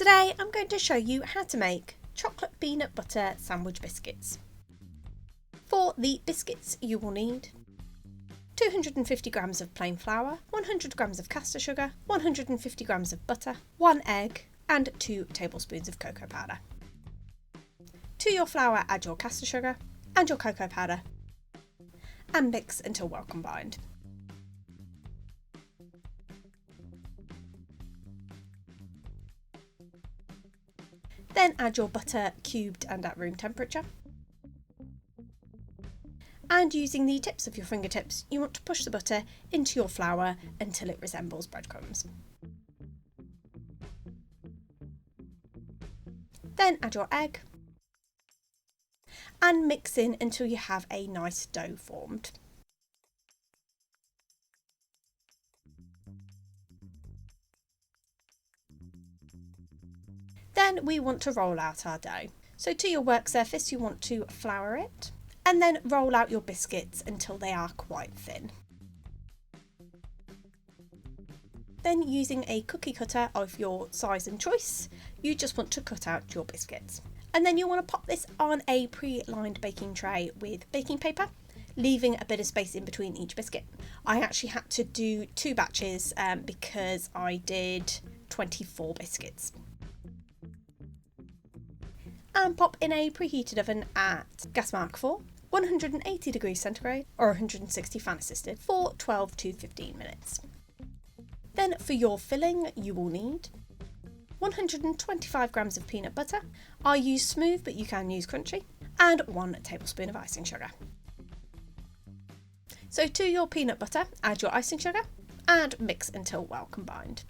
Today I'm going to show you how to make chocolate peanut butter sandwich biscuits. For the biscuits you will need 250 grams of plain flour, 100 grams of caster sugar, 150 grams of butter, 1 egg and 2 tablespoons of cocoa powder. To your flour add your caster sugar and your cocoa powder and mix until well combined. Then add your butter cubed and at room temperature. And using the tips of your fingertips, you want to push the butter into your flour until it resembles breadcrumbs. Then add your egg and mix in until you have a nice dough formed. Then we want to roll out our dough. So to your work surface you want to flour it and then roll out your biscuits until they are quite thin. Then using a cookie cutter of your size and choice, you just want to cut out your biscuits. And then you want to pop this on a pre-lined baking tray with baking paper, leaving a bit of space in between each biscuit. I actually had to do 2 batches because I did 24 biscuits. And pop in a preheated oven at gas mark 4, 180 degrees centigrade or 160 fan assisted for 12 to 15 minutes. Then for your filling you will need 125 grams of peanut butter. I use smooth but you can use crunchy, and 1 tablespoon of icing sugar. So to your peanut butter add your icing sugar and mix until well combined.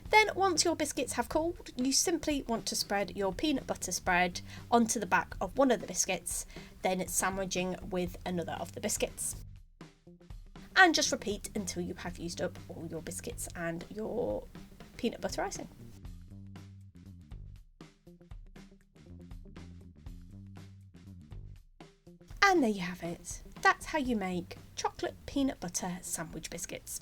Then once your biscuits have cooled, you simply want to spread your peanut butter spread onto the back of one of the biscuits, then sandwiching with another of the biscuits. And just repeat until you have used up all your biscuits and your peanut butter icing. And there you have it. That's how you make chocolate peanut butter sandwich biscuits.